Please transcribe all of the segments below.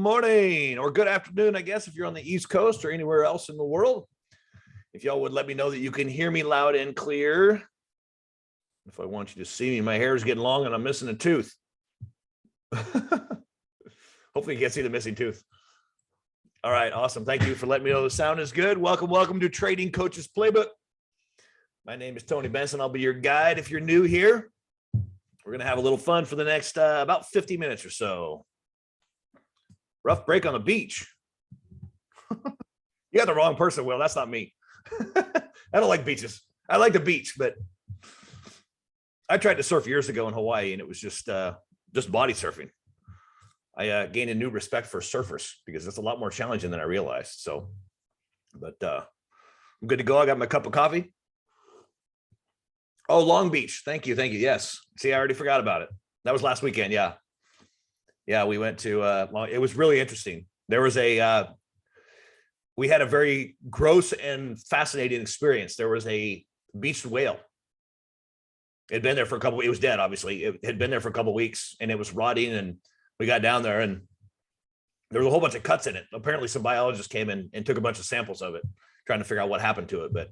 morning or good afternoon, I guess, if you're on the East Coast or anywhere else in the world. If y'all would let me know that you can hear me loud and clear. If I want you to see me, my hair is getting long and I'm missing a tooth. Hopefully you can't see the missing tooth. All right, awesome. Thank you for letting me know the sound is good. Welcome to Trading Coaches Playbook. My name is Tony Benson. I'll be your guide. If you're new here, we're going to have a little fun for the next about 50 minutes or so. Rough break on the beach. You got the wrong person, Will. That's not me. I don't like beaches. I like the beach, but I tried to surf years ago in Hawaii, and it was just body surfing. I gained a new respect for surfers because it's a lot more challenging than I realized. So, but I'm good to go. I got my cup of coffee. Oh, Long Beach. Thank you. Yes. See, I already forgot about it. That was last weekend. Yeah, we went to. It was really interesting. There was we had a very gross and fascinating experience. There was a beached whale. It had been there for a couple. It was dead, obviously. It had been there for a couple of weeks, and it was rotting. And we got down there, and there was a whole bunch of cuts in it. Apparently, some biologists came in and took a bunch of samples of it, trying to figure out what happened to it. But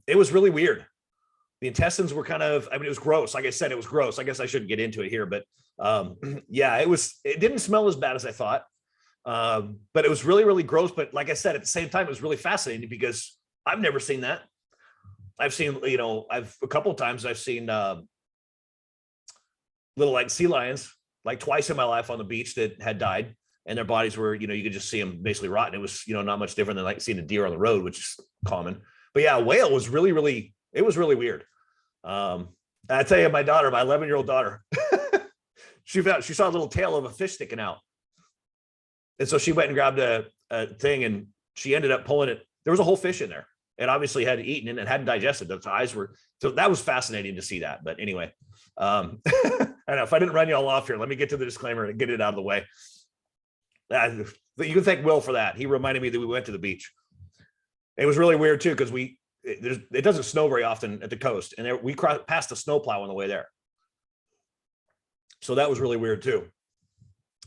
it was really weird. The intestines were kind of. I mean, it was gross. Like I said, it was gross. I guess I shouldn't get into it here, but yeah, it was. It didn't smell as bad as I thought. But it was really, really gross. But like I said, at the same time, it was really fascinating because I've never seen that. I've seen, a couple of times I've seen little like sea lions, like twice in my life on the beach that had died, and their bodies were, you could just see them basically rotten. It was, not much different than like seeing a deer on the road, which is common. But yeah, a whale was really, really, it was really weird. I tell you, my 11-year-old daughter, she saw a little tail of a fish sticking out. And so she went and grabbed a thing, and she ended up pulling it. There was a whole fish in there. It obviously had eaten and it hadn't digested. Those eyes were, so that was fascinating to see that. But anyway, I don't know if I didn't run you all off here. Let me get to the disclaimer and get it out of the way. You can thank Will for that. He reminded me that we went to the beach. It was really weird too, because it doesn't snow very often at the coast, and we passed a snowplow on the way there. So that was really weird too.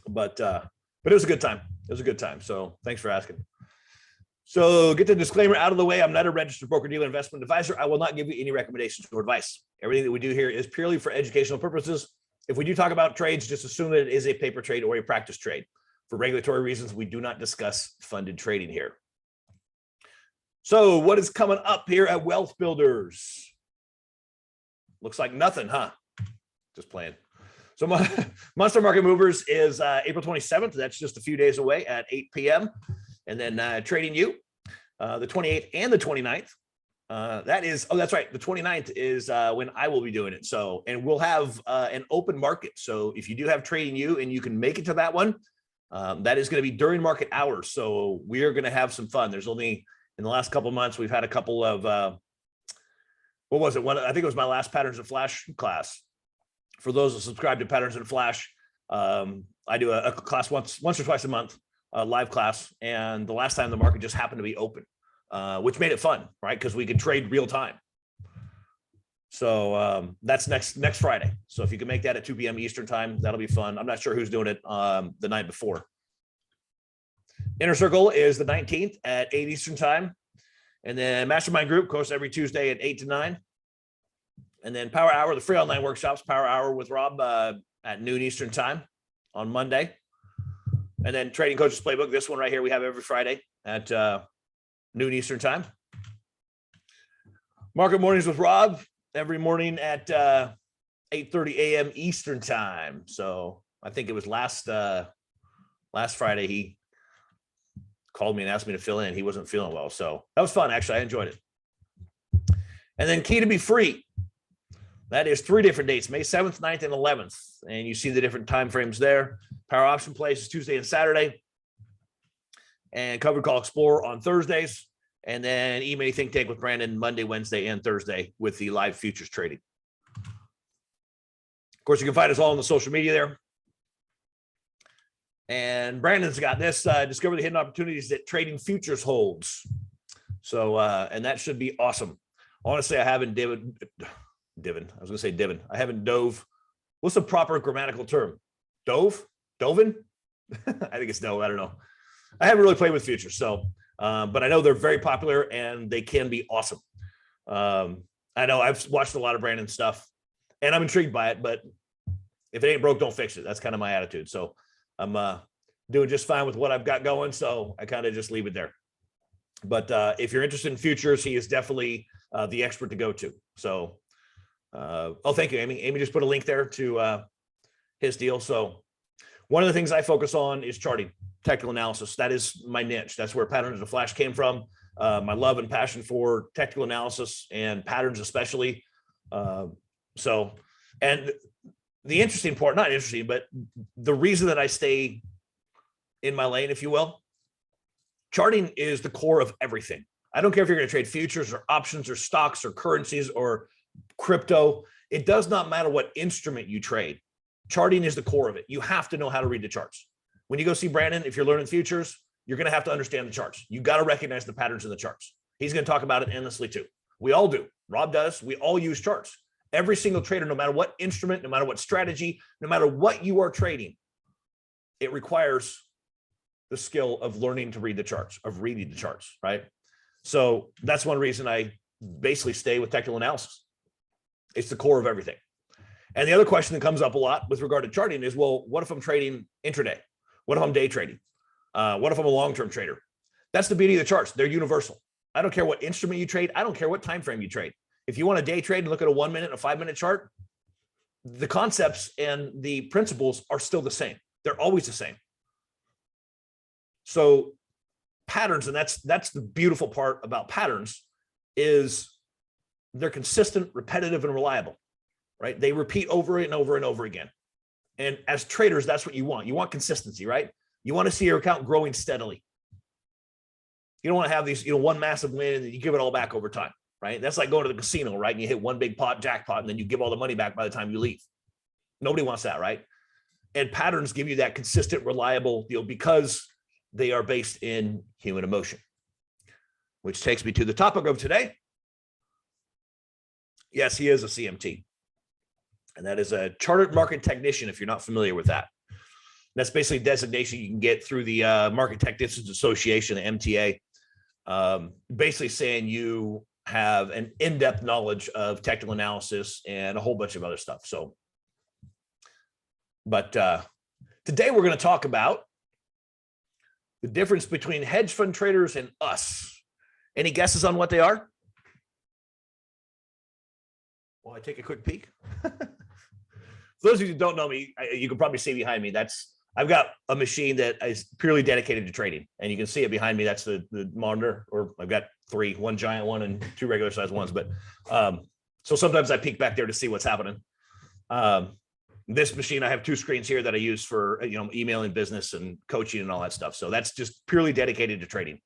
But it was a good time. It was a good time. So thanks for asking. So get the disclaimer out of the way. I'm not a registered broker-dealer investment advisor. I will not give you any recommendations or advice. Everything that we do here is purely for educational purposes. If we do talk about trades, just assume that it is a paper trade or a practice trade. For regulatory reasons, we do not discuss funded trading here. So what is coming up here at Wealth Builders? Looks like nothing, huh? Just playing. So Monster Market Movers is April 27th. That's just a few days away at 8 p.m. And then Trading You, the 28th and the 29th. That's right. The 29th is when I will be doing it. So, and we'll have an open market. So if you do have Trading You and you can make it to that one, that is going to be during market hours. So we are going to have some fun. There's only, in the last couple of months, we've had a couple of, what was it? I think it was my last Patterns in Flash class. For those that subscribe to Patterns in Flash, I do a class once or twice a month, a live class. And the last time the market just happened to be open, which made it fun, right? Because we could trade real time. So that's next Friday. So if you can make that at 2 p.m. Eastern time, that'll be fun. I'm not sure who's doing it the night before. Inner Circle is the 19th at 8 Eastern time. And then Mastermind Group, of course, every Tuesday at 8 to 9. And then Power Hour, the free online workshops, Power Hour with Rob at noon Eastern time on Monday. And then Trading Coaches Playbook, this one right here, we have every Friday at noon Eastern time. Market Mornings with Rob, every morning at 8:30 a.m. Eastern time. So I think it was last Friday, he called me and asked me to fill in. He wasn't feeling well. So that was fun, actually. I enjoyed it. And then Key to Be Free. That is 3 different dates, May 7th, 9th, and 11th. And you see the different time frames there. Power Option Plays is Tuesday and Saturday. And Covered Call Explorer on Thursdays. And then E-mini Think Tank with Brandon Monday, Wednesday, and Thursday with the live futures trading. Of course, you can find us all on the social media there. And Brandon's got this, Discover the Hidden Opportunities that Trading Futures holds. So, and that should be awesome. Honestly, I haven't I haven't dove. What's the proper grammatical term? Doven? I think it's no, I don't know. I haven't really played with futures. So, but I know they're very popular and they can be awesome. I know I've watched a lot of Brandon's stuff and I'm intrigued by it, but if it ain't broke, don't fix it. That's kind of my attitude. So I'm doing just fine with what I've got going. So I kind of just leave it there. But if you're interested in futures, he is definitely the expert to go to. So, oh, thank you, Amy. Amy just put a link there to his deal. So one of the things I focus on is charting, technical analysis. That is my niche. That's where Patterns of Flash came from. My love and passion for technical analysis and patterns, especially. So, and the interesting part, not interesting, but the reason that I stay in my lane, if you will, charting is the core of everything. I don't care if you're going to trade futures or options or stocks or currencies or crypto. It does not matter what instrument you trade. Charting is the core of it. You have to know how to read the charts. When you go see Brandon, if you're learning futures, you're going to have to understand the charts. You got to recognize the patterns in the charts. He's going to talk about it endlessly too. We all do. Rob does. We all use charts. Every single trader, no matter what instrument, no matter what strategy, no matter what you are trading, it requires the skill of learning to read the charts, of reading the charts, right? So that's one reason I basically stay with technical analysis. It's the core of everything. And the other question that comes up a lot with regard to charting is, well, what if I'm trading intraday? What if I'm day trading? What if I'm a long-term trader? That's the beauty of the charts. They're universal. I don't care what instrument you trade. I don't care what time frame you trade. If you want to day trade and look at a 1 minute and a 5 minute chart, the concepts and the principles are still the same. They're always the same. So patterns, and that's the beautiful part about patterns, is they're consistent, repetitive, and reliable, right? They repeat over and over and over again. And as traders, that's what you want. You want consistency, right? You want to see your account growing steadily. You don't want to have these, one massive win and then you give it all back over time, right? That's like going to the casino, right? And you hit one big pot jackpot and then you give all the money back by the time you leave. Nobody wants that, right? And patterns give you that consistent, reliable deal because they are based in human emotion, which takes me to the topic of today. Yes, he is a CMT. And that is a chartered market technician, if you're not familiar with that. That's basically a designation you can get through the Market Technicians Association, the MTA, basically saying you have an in-depth knowledge of technical analysis and a whole bunch of other stuff. So, but today we're going to talk about the difference between hedge fund traders and us. Any guesses on what they are? Well, I take a quick peek. For those of you who don't know me, you can probably see behind me. I've got a machine that is purely dedicated to trading, and you can see it behind me. That's the monitor, or I've got three, one giant one and two regular size ones. But so sometimes I peek back there to see what's happening. This machine, I have two screens here that I use for emailing business and coaching and all that stuff. So that's just purely dedicated to trading.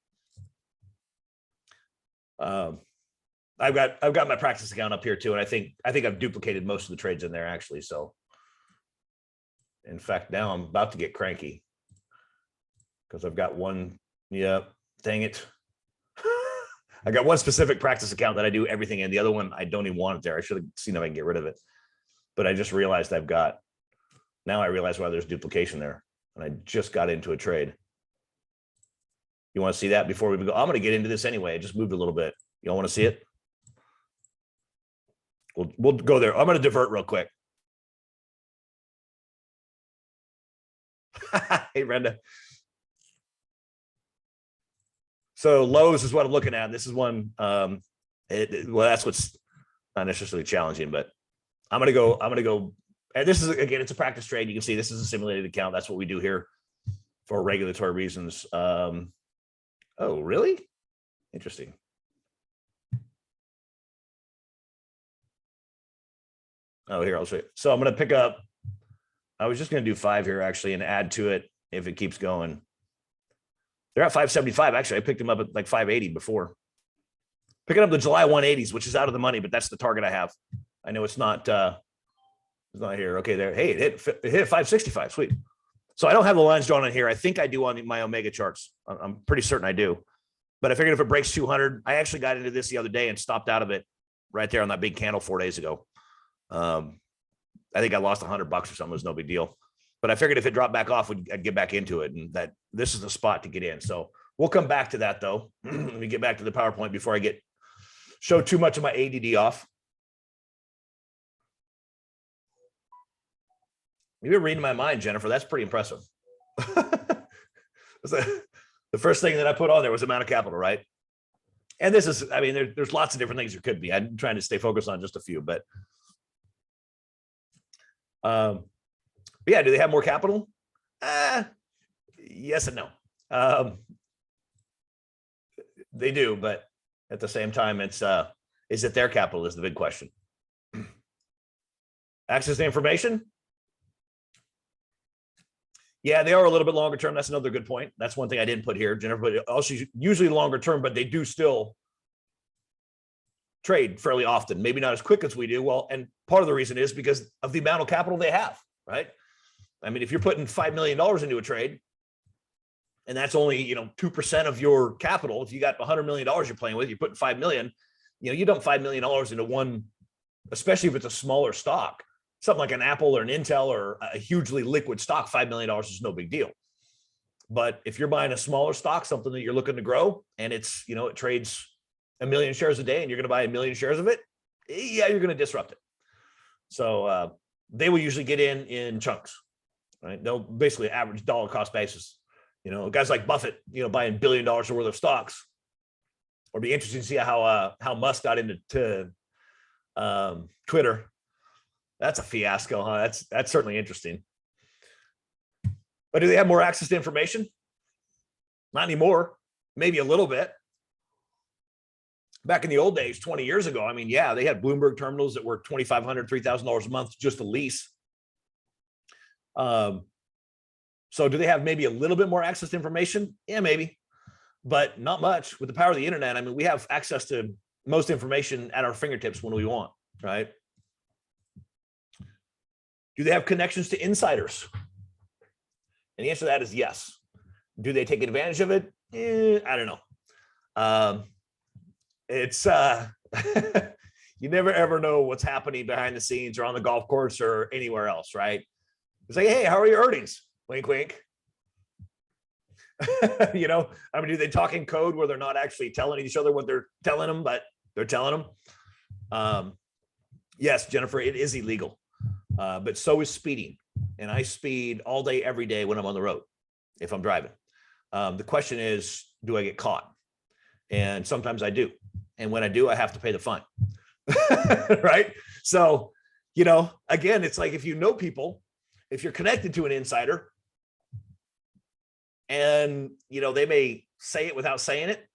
I've got my practice account up here too, and I think I've duplicated most of the trades in there actually. So, in fact, now I'm about to get cranky because I've got one. Yeah, dang it! I got one specific practice account that I do everything in. The other one I don't even want it there. I should have seen if I can get rid of it, but I just realized now I realize why there's duplication there, and I just got into a trade. You want to see that before we go? I'm going to get into this anyway. I just moved a little bit. You all want to see it? We'll go there. I'm going to divert real quick. Hey, Brenda. So Lowe's is what I'm looking at. This is one. Well, that's what's not necessarily challenging, but I'm going to go. And this is, again, it's a practice trade. You can see this is a simulated account. That's what we do here for regulatory reasons. Oh, really? Interesting. Oh, here, I'll show you. So I'm going to pick up, I was just going to do 5 here actually and add to it if it keeps going. They're at 575. Actually, I picked them up at like 580 before. Picking up the July 180s, which is out of the money, but that's the target I have. I know it's not here. Okay, there. Hey, it hit 565. Sweet. So I don't have the lines drawn on here. I think I do on my Omega charts. I'm pretty certain I do. But I figured if it breaks 200, I actually got into this the other day and stopped out of it right there on that big candle 4 days ago. I think I lost $100 or something. It was no big deal. But I figured if it dropped back off, I'd get back into it, and that this is the spot to get in. So we'll come back to that though. Let me get back to the PowerPoint before I show too much of my ADD off. You've been reading my mind, Jennifer. That's pretty impressive. The first thing that I put on there was amount of capital, right? And this is, I mean, there's lots of different things there could be. I'm trying to stay focused on just a few, but yeah, do they have more capital? Yes and no. They do, but at the same time, is it their capital is the big question. Access to information? Yeah, they are a little bit longer term. That's another good point. That's one thing I didn't put here, Jennifer, but also usually longer term, but they do still trade fairly often, maybe not as quick as we do. Well, and part of the reason is because of the amount of capital they have, right? I mean, if you're putting $5 million into a trade, and that's only, 2% of your capital, if you got $100 million you're playing with, you're putting 5 million, you dump $5 million into one, especially if it's a smaller stock, something like an Apple or an Intel or a hugely liquid stock, $5 million is no big deal. But if you're buying a smaller stock, something that you're looking to grow, and it's, it trades 1 million shares a day, and you're going to buy 1 million shares of it, yeah, you're going to disrupt it. So they will usually get in chunks, right? They'll basically average dollar cost basis. Guys like Buffett, buying $1 billion worth of stocks. It'll be interesting to see how Musk got into Twitter. That's a fiasco, huh? That's certainly interesting. But do they have more access to information? Not anymore. Maybe a little bit. Back in the old days, 20 years ago, I mean, yeah, they had Bloomberg terminals that were $2,500, $3,000 a month just to lease. So do they have maybe a little bit more access to information? Yeah, maybe, but not much. With the power of the internet, I mean, we have access to most information at our fingertips when we want, right? Do they have connections to insiders? And the answer to that is yes. Do they take advantage of it? I don't know. It's you never ever know what's happening behind the scenes or on the golf course or anywhere else, right? It's like, hey, how are your earnings? Wink, wink. I mean, do they talk in code where they're not actually telling each other what they're telling them, but they're telling them? Yes, Jennifer, it is illegal. But so is speeding. And I speed all day, every day when I'm on the road, if I'm driving. The question is, do I get caught? And sometimes I do. And when I do, I have to pay the fine. Right? So, again, it's like if you know people, if you're connected to an insider and, they may say it without saying it.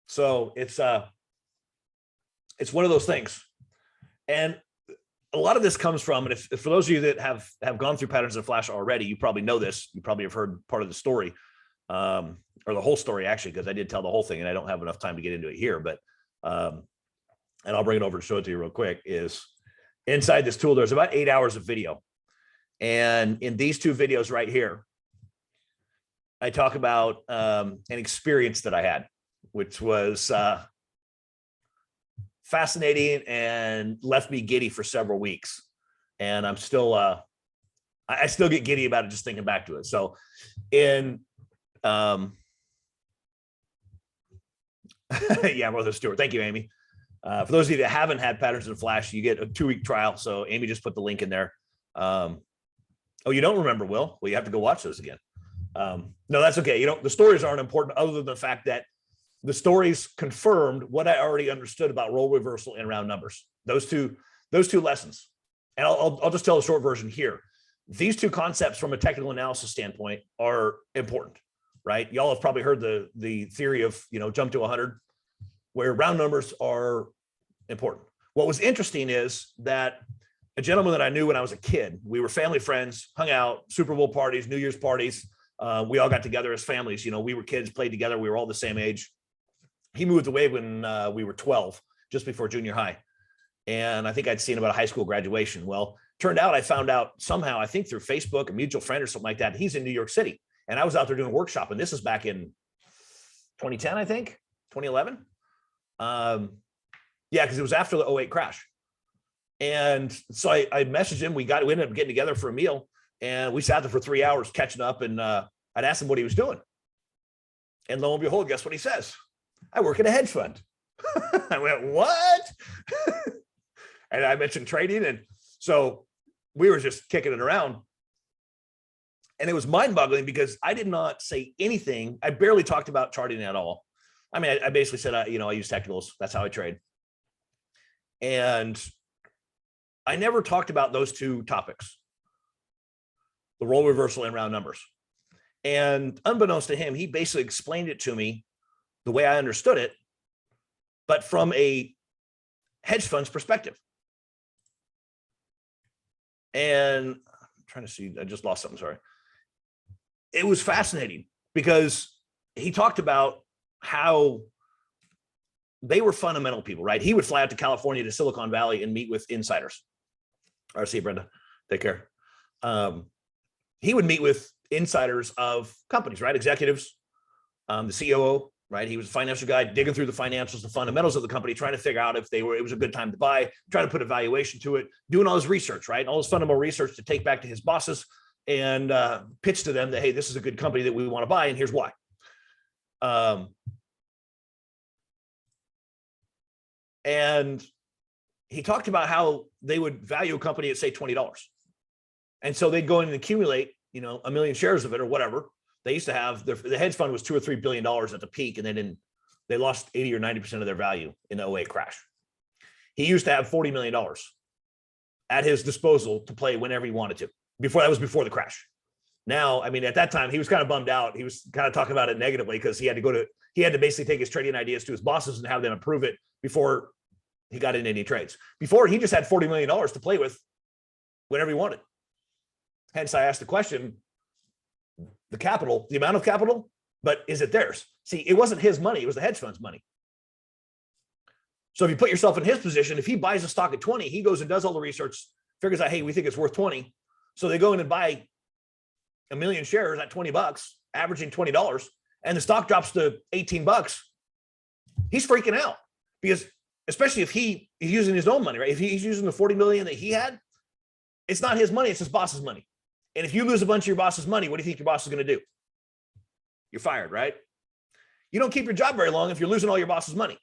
So it's one of those things. And a lot of this comes from, and if for those of you that have gone through Patterns of Flash already, you probably know this. You probably have heard part of the story, or the whole story actually, because I did tell the whole thing, and I don't have enough time to get into it here. But and I'll bring it over to show it to you real quick. Is inside this tool, there's about 8 hours of video, and in these two videos right here, I talk about an experience that I had, which was fascinating and left me giddy for several weeks. And I'm still, I still get giddy about it just thinking back to it. So yeah, Martha Stewart. Thank you, Amy. For those of you that haven't had Patterns in Flash, you get a 2-week trial. So Amy just put the link in there. Oh, you don't remember, Will? Well, you have to go watch those again. No, that's okay. The stories aren't important other than the fact that the stories confirmed what I already understood about role reversal and round numbers. Those two lessons. And I'll just tell the short version here. These two concepts from a technical analysis standpoint are important, right? Y'all have probably heard the theory of, jump to 100, where round numbers are important. What was interesting is that a gentleman that I knew when I was a kid, we were family friends, hung out, Super Bowl parties, New Year's parties. We all got together as families. We were kids, played together. We were all the same age. He moved away when we were 12, just before junior high. And I think I'd seen about a high school graduation. Well, turned out I found out somehow, I think through Facebook, a mutual friend or something like that, he's in New York City. And I was out there doing a workshop. And this is back in 2010, I think, 2011. Yeah, because it was after the 2008 crash. And so I messaged him. We ended up getting together for a meal, and we sat there for 3 hours catching up. And I'd asked him what he was doing. And lo and behold, guess what he says? I work at a hedge fund. I went, what? And I mentioned trading. And so we were just kicking it around. And it was mind-boggling because I did not say anything. I barely talked about charting at all. I mean, I basically said, I use technicals. That's how I trade. And I never talked about those two topics, the role reversal and round numbers. And unbeknownst to him, he basically explained it to me the way I understood it, but from a hedge fund's perspective. And I'm trying to see, I just lost something, sorry. It was fascinating because he talked about how they were fundamental people, right? He would fly out to California to Silicon Valley and meet with insiders. See you, Brenda. Take care. He would meet with insiders of companies, right? Executives, the COO, right? He was a financial guy digging through the financials, the fundamentals of the company, trying to figure out if it was a good time to buy, trying to put a valuation to it, doing all his research, right? All his fundamental research to take back to his bosses and pitch to them that, hey, this is a good company that we want to buy, and here's why. And he talked about how they would value a company at, say, $20. And so they'd go in and accumulate, 1 million shares of it or whatever. They used to have the hedge fund was $2 or $3 billion at the peak, and they lost 80 or 90% of their value in the 08 crash. He used to have $40 million at his disposal to play whenever he wanted to. That was before the crash. Now, I mean, at that time, he was kind of bummed out. He was kind of talking about it negatively because he had to basically take his trading ideas to his bosses and have them approve it before he got into any trades. Before, he just had $40 million to play with whenever he wanted. Hence, I asked the question, the amount of capital, but is it theirs? See, it wasn't his money. It was the hedge fund's money. So if you put yourself in his position, if he buys a stock at 20, he goes and does all the research, figures out, hey, we think it's worth 20. So they go in and buy 1 million shares at $20, averaging $20, and the stock drops to $18. He's freaking out because, especially if he's using his own money, right? If he's using the 40 million that he had, it's not his money, it's his boss's money. And if you lose a bunch of your boss's money, what do you think your boss is going to do? You're fired, right? You don't keep your job very long if you're losing all your boss's money.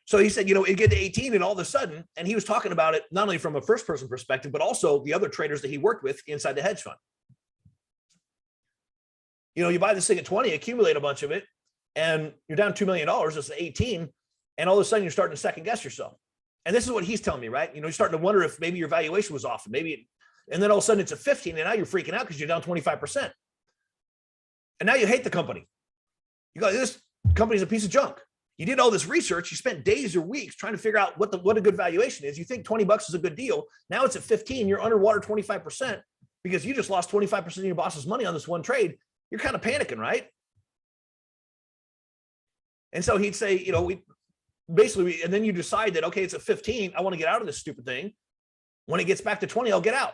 So he said, it get to 18 and all of a sudden, and he was talking about it not only from a first person perspective, but also the other traders that he worked with inside the hedge fund. You buy this thing at 20, accumulate a bunch of it, and you're down $2 million, it's 18, and all of a sudden you're starting to second guess yourself. And this is what he's telling me, right? You're starting to wonder if maybe your valuation was off, and then all of a sudden it's a 15, and now you're freaking out because you're down 25%. And now you hate the company. You go, this company's a piece of junk. You did all this research. You spent days or weeks trying to figure out what a good valuation is. You think $20 is a good deal. Now it's at 15. You're underwater 25% because you just lost 25% of your boss's money on this one trade. You're kind of panicking, right? And so he'd say, and then you decide that, okay, it's at 15. I want to get out of this stupid thing. When it gets back to 20, I'll get out.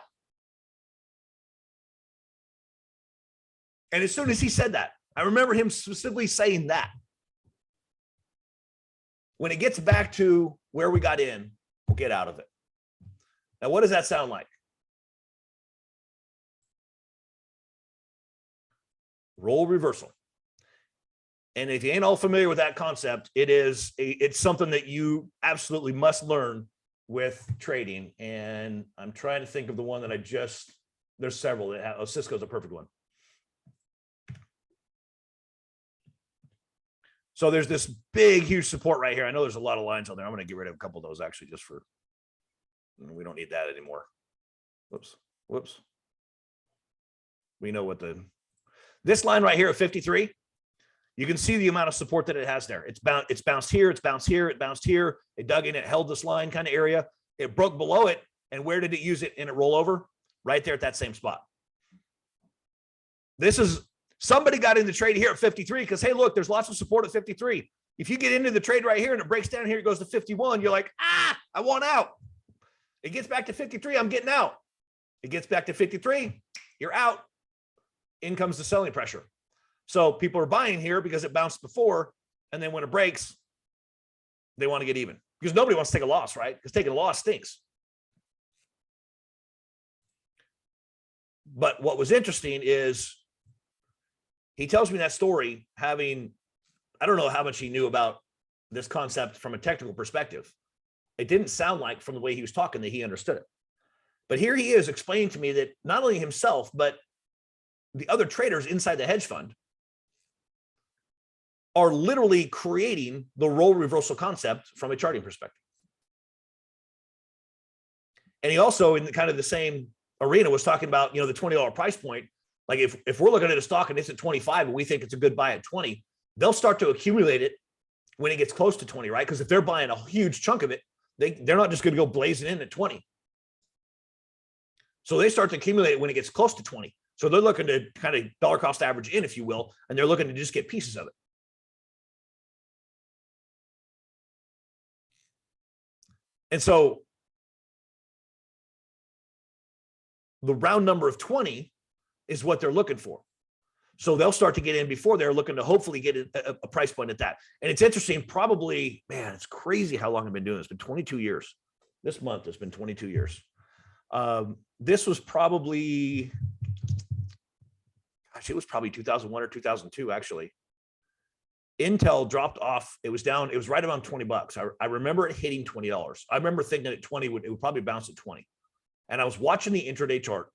And as soon as he said that, I remember him specifically saying that. When it gets back to where we got in, we'll get out of it. Now, what does that sound like? Role reversal. And if you ain't all familiar with that concept, it's something that you absolutely must learn with trading. And I'm trying to think of the one that there's several. Cisco's a perfect one. So there's this big, huge support right here. I know there's a lot of lines on there. I'm going to get rid of a couple of those actually, just for, we don't need that anymore. Whoops. We know this line right here at 53, you can see the amount of support that it has there. It's bounced here, it's bounced here, it bounced here. It dug in, it held this line kind of area. It broke below it. And where did it use it in a rollover? Right there at that same spot. Somebody got in the trade here at 53 because, hey, look, there's lots of support at 53. If you get into the trade right here and it breaks down here, it goes to 51, you're like, I want out. It gets back to 53, I'm getting out. It gets back to 53, you're out. In comes the selling pressure. So people are buying here because it bounced before, and then when it breaks, they want to get even. because nobody wants to take a loss, right? Because taking a loss stinks. But what was interesting is he tells me that story having, I don't know how much he knew about this concept from a technical perspective. It didn't sound like from the way he was talking that he understood it. But here he is explaining to me that not only himself, but the other traders inside the hedge fund are literally creating the role reversal concept from a charting perspective. And he also, in kind of the same arena, was talking about, the $20 price point. Like if we're looking at a stock and it's at 25 and we think it's a good buy at 20, they'll start to accumulate it when it gets close to 20, right? Because if they're buying a huge chunk of it, they're not just going to go blazing in at 20. So they start to accumulate it when it gets close to 20. So they're looking to kind of dollar cost average in, if you will, and they're looking to just get pieces of it. And so the round number of 20 is what they're looking for. So they'll start to get in before they're looking to hopefully get a price point at that. And it's interesting, probably, man, it's crazy how long I've been doing this. It's been 22 years. This month has been 22 years. This was probably, it was probably 2001 or 2002, actually. Intel dropped off. It was down. It was right around $20. I remember it hitting $20. I remember thinking at 20, it would probably bounce at 20. And I was watching the intraday chart,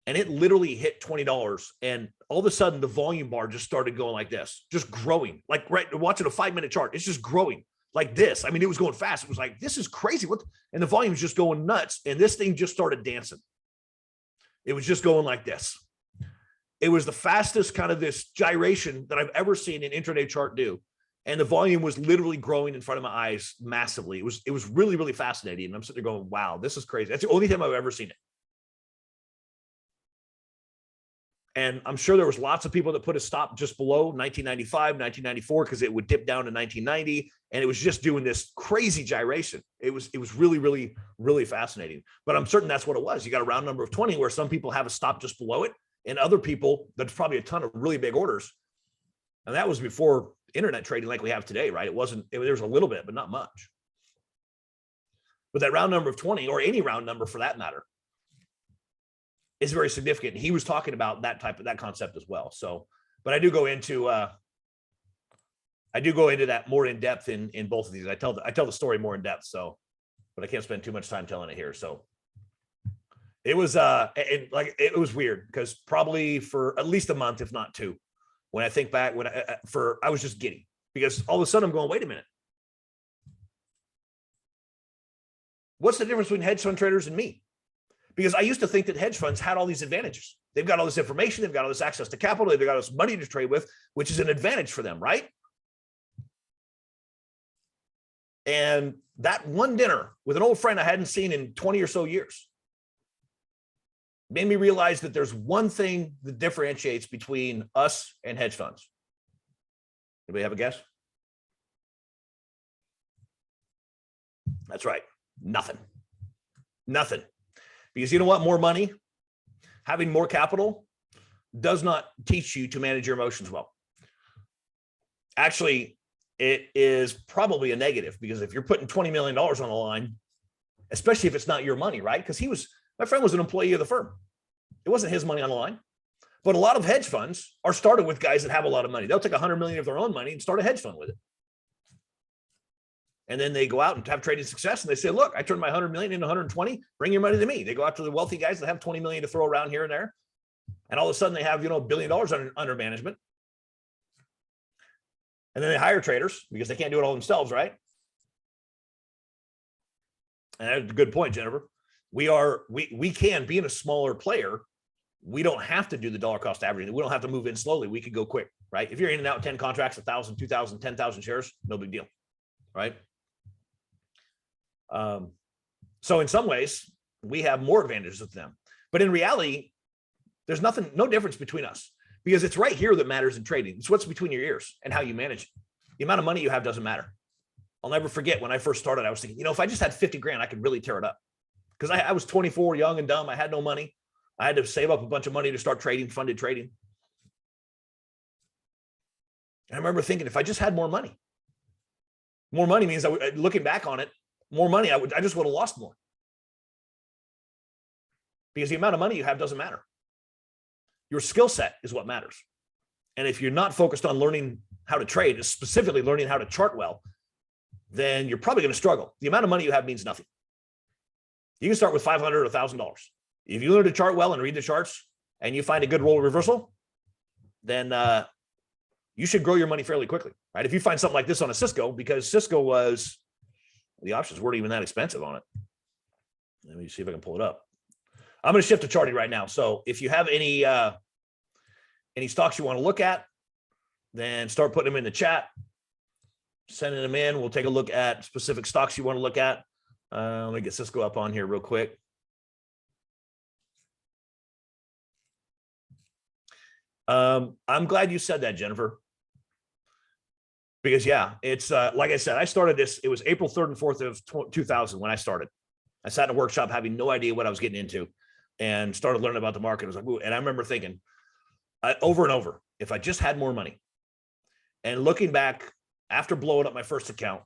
and it literally hit $20. And all of a sudden, the volume bar just started going like this, just growing. Like watching a 5-minute chart, it's just growing like this. I mean, it was going fast. It was like, this is crazy. And the volume was just going nuts. And this thing just started dancing. It was just going like this. It was the fastest kind of this gyration that I've ever seen an intraday chart do. And the volume was literally growing in front of my eyes massively. It was really, really fascinating. And I'm sitting there going, wow, this is crazy. That's the only time I've ever seen it. And I'm sure there was lots of people that put a stop just below 1995, 1994, because it would dip down to 1990. And it was just doing this crazy gyration. It was really, really, really fascinating. But I'm certain that's what it was. You got a round number of 20 where some people have a stop just below it, and other people, there's probably a ton of really big orders. And that was before internet trading like we have today, right? There was a little bit, but not much. But that round number of 20, or any round number for that matter, is very significant. He was talking about that concept as well. So, but I do go into that more in depth in both of these. I tell the story more in depth. So, but I can't spend too much time telling it here. So it was it was weird, because probably for at least a month, if not two, when I think back, I was just giddy, because all of a sudden I'm going, wait a minute. What's the difference between hedge fund traders and me? Because I used to think that hedge funds had all these advantages. They've got all this information. They've got all this access to capital. They've got all this money to trade with, which is an advantage for them, right? And that one dinner with an old friend I hadn't seen in 20 or so years made me realize that there's one thing that differentiates between us and hedge funds. Anybody have a guess? That's right. Nothing. Because you know what? More money, having more capital, does not teach you to manage your emotions well. Actually, it is probably a negative, because if you're putting $20 million on the line, especially if it's not your money, right? Because my friend was an employee of the firm. It wasn't his money on the line. But a lot of hedge funds are started with guys that have a lot of money. They'll take $100 million of their own money and start a hedge fund with it. And then they go out and have trading success, and they say, look, I turned my 100 million into 120, bring your money to me. They go out to the wealthy guys that have 20 million to throw around here and there. And all of a sudden they have, $1 billion under management. And then they hire traders, because they can't do it all themselves, right? And that's a good point, Jennifer. We can, being a smaller player, we don't have to do the dollar cost averaging. We don't have to move in slowly. We could go quick, right? If you're in and out 10 contracts, 1,000, 2,000, 10,000 shares, no big deal, right? So in some ways, we have more advantages with them. But in reality, there's no difference between us, because it's right here that matters in trading. It's what's between your ears and how you manage it. The amount of money you have doesn't matter. I'll never forget when I first started, I was thinking, if I just had 50 grand, I could really tear it up. Because I was 24, young and dumb. I had no money. I had to save up a bunch of money to start trading, funded trading. And I remember thinking, if I just had more money, More money means looking back on it, more money, I just would have lost more. Because the amount of money you have doesn't matter. Your skill set is what matters. And if you're not focused on learning how to trade, specifically learning how to chart well, then you're probably going to struggle. The amount of money you have means nothing. You can start with $500 or $1,000. If you learn to chart well and read the charts and you find a good roll reversal, then you should grow your money fairly quickly, right? If you find something like this on a Cisco, because Cisco was, the options weren't even that expensive on it. Let me see if I can pull it up. I'm going to shift to charting right now. So if you have any stocks you want to look at, then start putting them in the chat, sending them in. We'll take a look at specific stocks you want to look at. Let me get Cisco up on here real quick. I'm glad you said that, Jennifer. Because yeah, it's like I said, I started this, it was April 3rd and 4th of 2000 when I started. I sat in a workshop having no idea what I was getting into and started learning about the market. I was like, ooh, and I remember thinking over and over, if I just had more money. And looking back after blowing up my first account,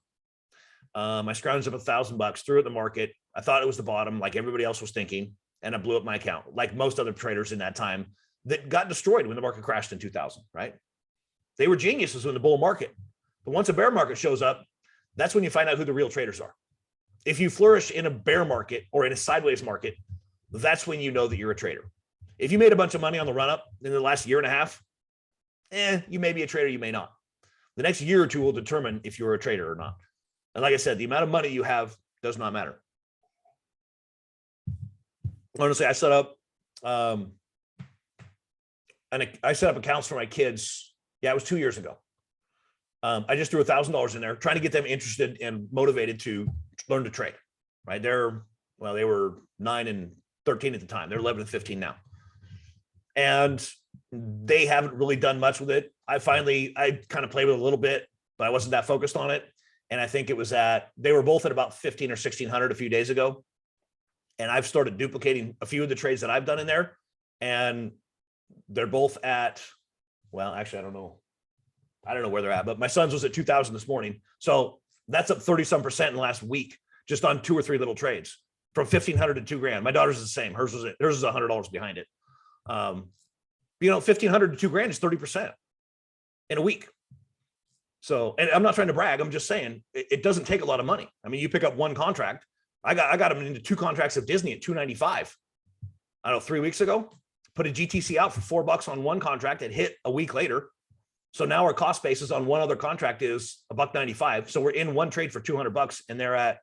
I scrounged up $1,000, threw it in the market. I thought it was the bottom, like everybody else was thinking, and I blew up my account, like most other traders in that time that got destroyed when the market crashed in 2000, right? They were geniuses in the bull market. But once a bear market shows up, that's when you find out who the real traders are. If you flourish in a bear market or in a sideways market, that's when you know that you're a trader. If you made a bunch of money on the run up in the last year and a half, you may be a trader, you may not. The next year or two will determine if you're a trader or not. And like I said, the amount of money you have does not matter. Honestly, I set up accounts for my kids. Yeah, it was 2 years ago. I just threw $1,000 in there, trying to get them interested and motivated to learn to trade. Right? They were 9 and 13 at the time. They're 11 and 15 now, and they haven't really done much with it. I kind of played with it a little bit, but I wasn't that focused on it. And I think it was they were both at about 15 or 1600 a few days ago. And I've started duplicating a few of the trades that I've done in there. And they're both at, well, actually, I don't know where they're at, but my son's was at 2000 this morning. So that's up 30% in the last week, just on 2 or 3 little trades from 1500 to $2,000. My daughter's is the same. Hers is $100 behind it. 1500 to $2,000 is 30% in a week. So, and I'm not trying to brag. I'm just saying it doesn't take a lot of money. I mean, you pick up one contract. I got them into 2 contracts of Disney at $295. I don't know, 3 weeks ago, put a GTC out for $4 on one contract. It hit a week later. So now our cost basis on one other contract is $1.95. So we're in one trade for $200 and they're at,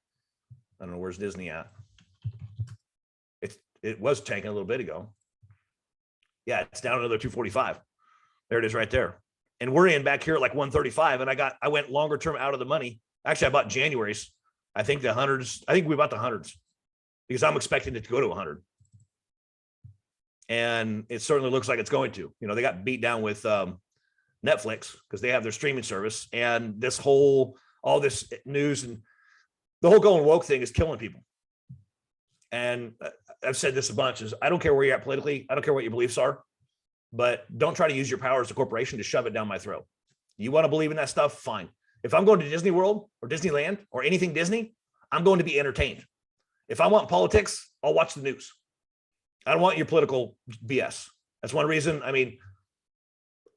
I don't know, where's Disney at? It was tanking a little bit ago. Yeah, it's down another 245. There it is right there. And we're in back here at like 135. And I went longer term out of the money. Actually, I bought January's. I think we bought the hundreds because I'm expecting it to go to 100. And it certainly looks like it's going to. They got beat down with Netflix because they have their streaming service. And all this news and the whole going woke thing is killing people. And I've said this a bunch, is I don't care where you're at politically. I don't care what your beliefs are, but don't try to use your power as a corporation to shove it down my throat. You want to believe in that stuff? Fine. If I'm going to Disney World or Disneyland or anything Disney, I'm going to be entertained. If I want politics, I'll watch the news. I don't want your political BS. That's one reason. I mean,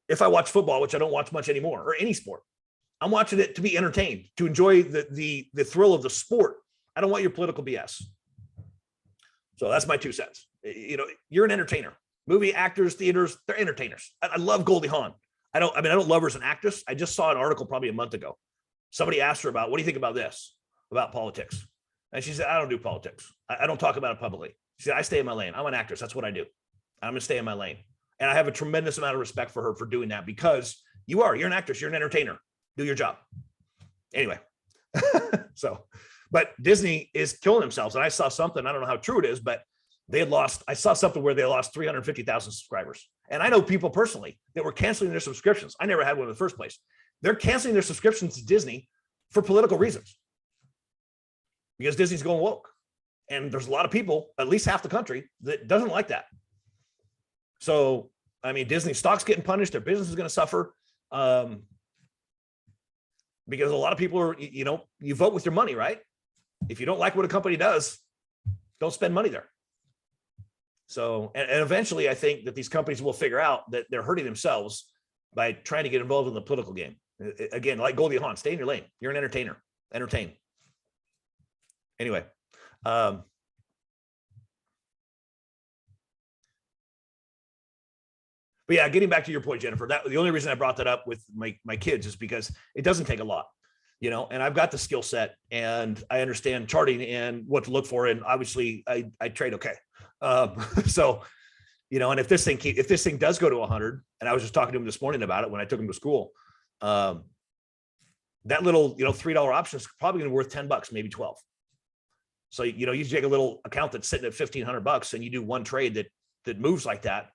if I watch football, which I don't watch much anymore, or any sport, I'm watching it to be entertained, to enjoy the thrill of the sport. I don't want your political BS. So that's my 2 cents. You're an entertainer. Movie actors, theaters, they're entertainers. I love Goldie Hawn. I don't love her as an actress. I just saw an article probably a month ago. Somebody asked her what do you think about this, about politics? And she said, I don't do politics. I don't talk about it publicly. She said, I stay in my lane. I'm an actress. That's what I do. I'm going to stay in my lane. And I have a tremendous amount of respect for her for doing that, because you're an actress. You're an entertainer. Do your job. Anyway. But Disney is killing themselves. And I saw something, I don't know how true it is, but I saw something where they lost 350,000 subscribers. And I know people personally that were canceling their subscriptions. I never had one in the first place. They're canceling their subscriptions to Disney for political reasons, because Disney's going woke. And there's a lot of people, at least half the country, that doesn't like that. So, I mean, Disney stock's getting punished. Their business is going to suffer. because a lot of people are, you vote with your money, right? If you don't like what a company does, don't spend money there. So, and eventually I think that these companies will figure out that they're hurting themselves by trying to get involved in the political game. Again, like Goldie Hawn, stay in your lane. You're an entertainer. Entertain. Anyway. But yeah, getting back to your point, Jennifer, that the only reason I brought that up with my kids is because it doesn't take a lot, and I've got the skill set and I understand charting and what to look for. And obviously I trade okay. So, and if this thing does go to 100, and I was just talking to him this morning about it when I took him to school, that little, $3 option is probably going to be worth $10, maybe 12. So, you take a little account that's sitting at $1,500 and you do one trade that moves like that,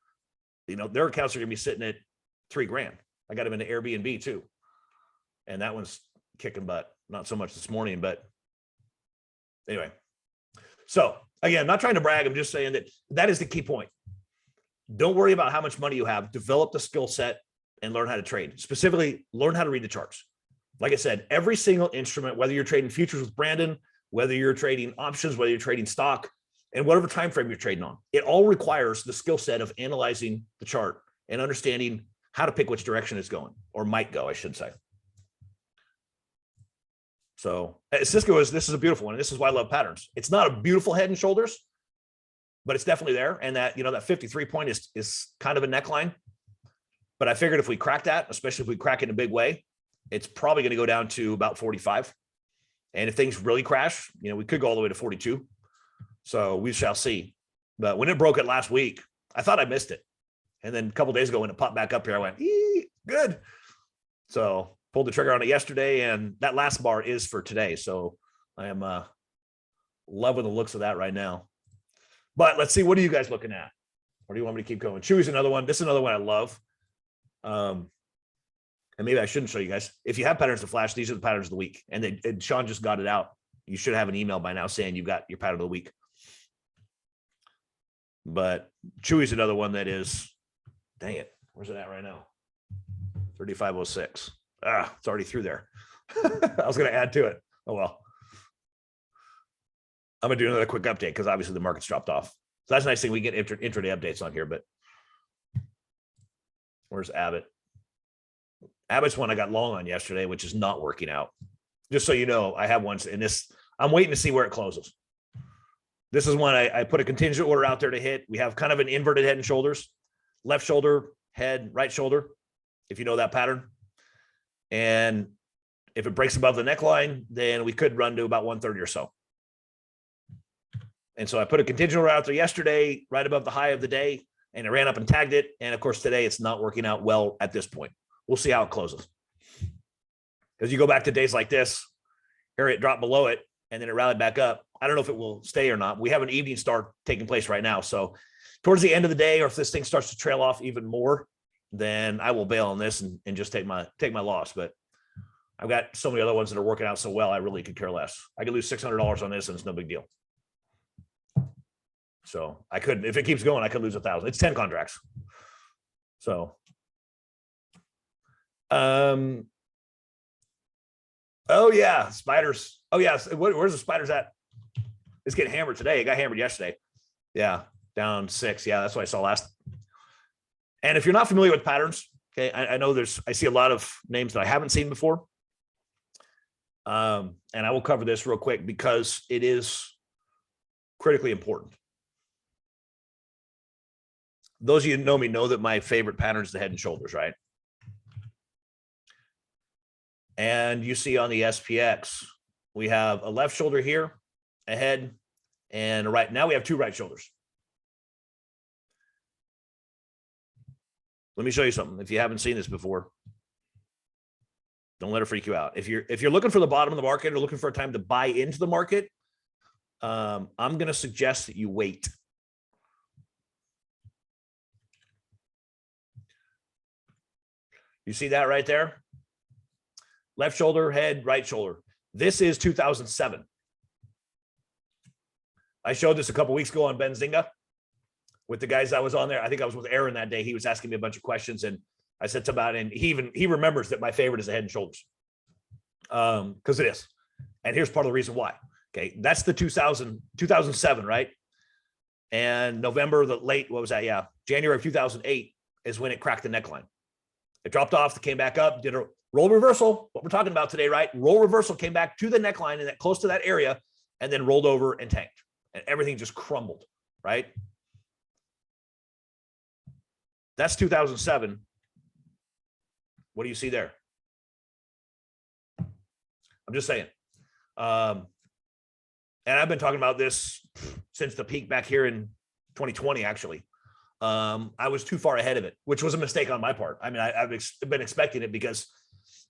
their accounts are going to be sitting at $3,000. I got them into Airbnb too. And that one's kicking butt. Not so much this morning, but anyway. So again, not trying to brag. I'm just saying that is the key point. Don't worry about how much money you have. Develop the skill set and learn how to trade. Specifically, learn how to read the charts. Like I said, every single instrument, whether you're trading futures with Brandon, whether you're trading options, whether you're trading stock, and whatever time frame you're trading on, it all requires the skill set of analyzing the chart and understanding how to pick which direction it's going, or might go, I should say. So Cisco this is a beautiful one. And this is why I love patterns. It's not a beautiful head and shoulders, but it's definitely there. And that, that 53 point is kind of a neckline. But I figured if we crack that, especially if we crack it in a big way, it's probably going to go down to about 45. And if things really crash, we could go all the way to 42. So we shall see. But when it broke it last week, I thought I missed it. And then a couple of days ago when it popped back up here, I went, good. So pulled the trigger on it yesterday, and that last bar is for today. So I am loving the looks of that right now. But let's see, what are you guys looking at? Or do you want me to keep going? Chewy's another one. This is another one I love. And maybe I shouldn't show you guys. If you have patterns to flash, these are the patterns of the week. And Sean just got it out. You should have an email by now saying you've got your pattern of the week. But Chewy's another one that is, dang it, where's it at right now? 3506. It's already through there. I was going to add to it. Oh, well. I'm going to do another quick update because obviously the market's dropped off. So that's a nice thing. We get intraday updates on here, but where's Abbott? Abbott's one I got long on yesterday, which is not working out. Just so you know, I have one in this. I'm waiting to see where it closes. This is one I put a contingent order out there to hit. We have kind of an inverted head and shoulders, left shoulder, head, right shoulder, if you know that pattern. And if it breaks above the neckline, then we could run to about 130 or so. And so I put a contingent order out there yesterday, right above the high of the day, and it ran up and tagged it. And of course, today it's not working out well at this point. We'll see how it closes. Because you go back to days like this, here it dropped below it, and then it rallied back up. I don't know if it will stay or not. We have an evening start taking place right now. So towards the end of the day, or if this thing starts to trail off even more, then I will bail on this and just take my loss. But I've got so many other ones that are working out so well, I really could care less. I could lose $600 on this, and it's no big deal. So I could, if it keeps going, I could lose 1,000. It's 10 contracts. So, oh yeah, spiders. Oh yeah, where's the spiders at? It's getting hammered today. It got hammered yesterday. Yeah, down 6. Yeah, that's what I saw last. And if you're not familiar with patterns, okay, I know I see a lot of names that I haven't seen before. And I will cover this real quick because it is critically important. Those of you who know me know that my favorite pattern is the head and shoulders, right? And you see on the SPX, we have a left shoulder here, a head, and a right. Now we have 2 right shoulders. Let me show you something. If you haven't seen this before, don't let it freak you out. If you're looking for the bottom of the market or looking for a time to buy into the market, I'm going to suggest that you wait. You see that right there? Left shoulder, head, right shoulder. This is 2007. I showed this a couple weeks ago on Benzinga with the guys that was on there. I think I was with Aaron that day. He was asking me a bunch of questions, and I said something about it, and he remembers that my favorite is the head and shoulders. Because it is. And here's part of the reason why. Okay, that's the 2007, right? And November, what was that? Yeah, January of 2008 is when it cracked the neckline. It dropped off, it came back up, did a roll reversal, what we're talking about today, right? Roll reversal, came back to the neckline and that close to that area, and then rolled over and tanked. And everything just crumbled, right? That's 2007. What do you see there? I'm just saying. And I've been talking about this since the peak back here in 2020, actually. I was too far ahead of it, which was a mistake on my part. I mean, I've been expecting it because,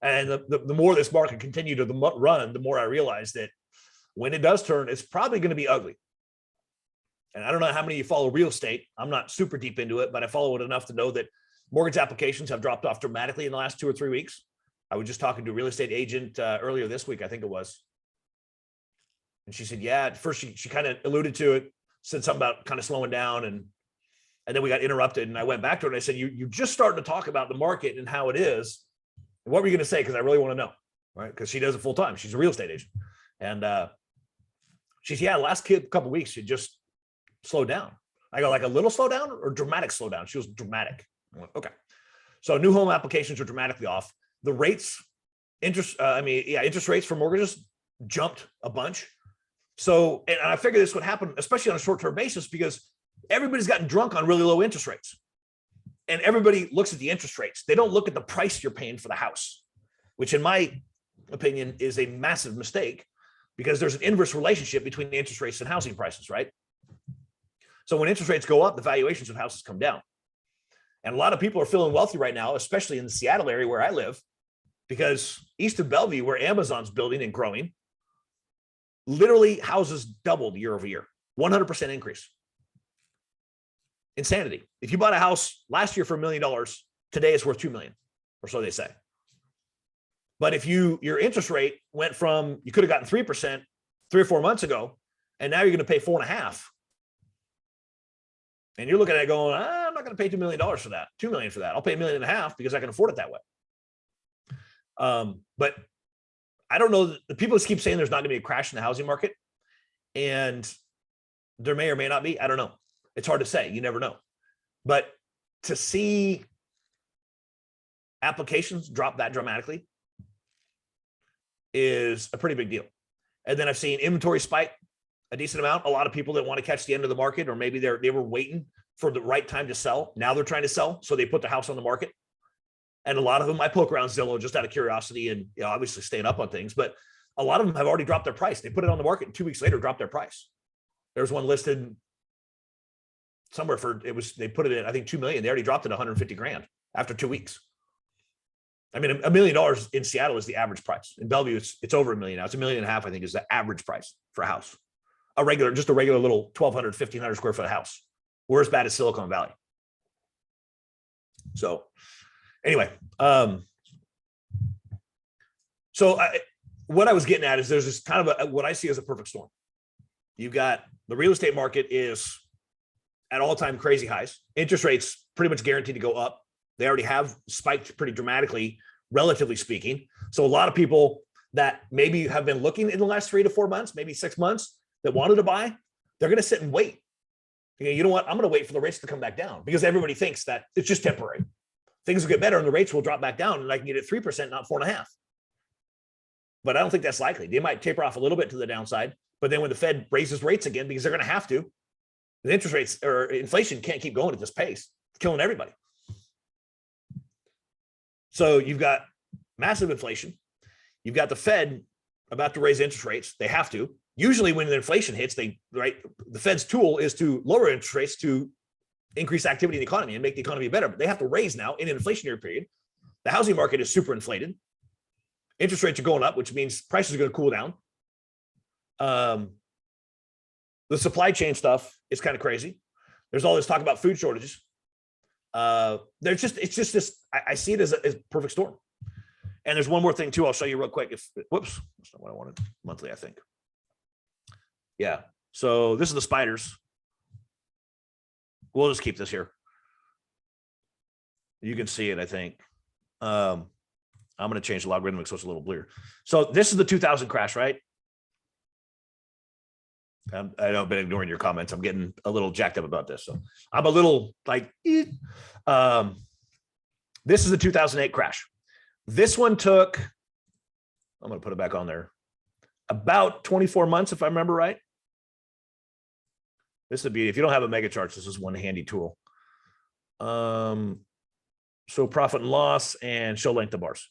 and the more this market continued to run, the more I realized that when it does turn, it's probably going to be ugly. And I don't know how many of you follow real estate. I'm not super deep into it, but I follow it enough to know that mortgage applications have dropped off dramatically in the last 2 or 3 weeks. I was just talking to a real estate agent earlier this week, I think it was. And she said, yeah, at first she kind of alluded to it, said something about kind of slowing down. And then we got interrupted. And I went back to her and I said, you just started to talk about the market and how it is. And what were you going to say? Because I really want to know, right? Because she does it full time. She's a real estate agent. And she said, yeah, the last couple of weeks, it just slowed down. I go, like a little slowdown or dramatic slowdown? She was dramatic. I went, okay. So new home applications are dramatically off. The rates, interest rates for mortgages jumped a bunch. So, and I figured this would happen, especially on a short-term basis, because everybody's gotten drunk on really low interest rates. And everybody looks at the interest rates. They don't look at the price you're paying for the house, which in my opinion is a massive mistake because there's an inverse relationship between the interest rates and housing prices, right? So when interest rates go up, the valuations of houses come down. And a lot of people are feeling wealthy right now, especially in the Seattle area where I live, because east of Bellevue, where Amazon's building and growing, literally houses doubled year over year, 100% increase. Insanity. If you bought a house last year for $1 million, today it's worth $2 million, or so they say. But if your interest rate went from, you could have gotten 3% 3 or 4 months ago, and now you're going to pay 4.5%. And you're looking at it going, I'm not going to pay $2 million for that, $2 million for that. I'll pay $1.5 million because I can afford it that way. But I don't know. The people keep saying there's not going to be a crash in the housing market, and there may or may not be. I don't know. It's hard to say. You never know. But to see applications drop that dramatically is a pretty big deal. And then I've seen inventory spike a decent amount. A lot of people that want to catch the end of the market, or maybe they were waiting for the right time to sell. Now they're trying to sell, so they put the house on the market. And a lot of them, I poke around Zillow just out of curiosity and obviously staying up on things. But a lot of them have already dropped their price. They put it on the market and 2 weeks later dropped their price. There's one listed somewhere they put it in, I think, $2 million. They already dropped it $150,000 after 2 weeks. I mean, $1 million in Seattle is the average price. In Bellevue, it's over $1 million now. It's $1.5 million, I think, is the average price for a house. Just a regular little 1,200, 1,500 square foot house. We're as bad as Silicon Valley. So anyway, what I was getting at is there's this kind of what I see as a perfect storm. You've got the real estate market is at all-time crazy highs. Interest rates pretty much guaranteed to go up. They already have spiked pretty dramatically, relatively speaking. So a lot of people that maybe have been looking in the last 3 to 4 months, maybe 6 months, that wanted to buy, they're going to sit and wait. You know what? I'm going to wait for the rates to come back down because everybody thinks that it's just temporary. Things will get better and the rates will drop back down and I can get it 3%, not 4.5%. But I don't think that's likely. They might taper off a little bit to the downside, but then when the Fed raises rates again, because they're going to have to, the interest rates or inflation can't keep going at this pace. It's killing everybody. So you've got massive inflation. You've got the Fed about to raise interest rates. They have to. Usually when the inflation hits, the Fed's tool is to lower interest rates to increase activity in the economy and make the economy better. But they have to raise now in an inflationary period. The housing market is super inflated. Interest rates are going up, which means prices are going to cool down. The supply chain stuff is kind of crazy. There's all this talk about food shortages. It's just this. I see it as a perfect storm. And there's one more thing too. I'll show you real quick. Whoops, that's not what I wanted. Monthly, I think. Yeah. So this is the spiders. We'll just keep this here. You can see it, I think. I I'm going to change the logarithmic so it's a little clearer. So this is the 2000 crash, right? I know I've been ignoring your comments. I'm getting a little jacked up about this. So I'm a little like, this is the 2008 crash. This one took, I'm going to put it back on there, about 24 months, if I remember right. This would be, if you don't have a mega chart, this is one handy tool. So profit and loss and show length of bars.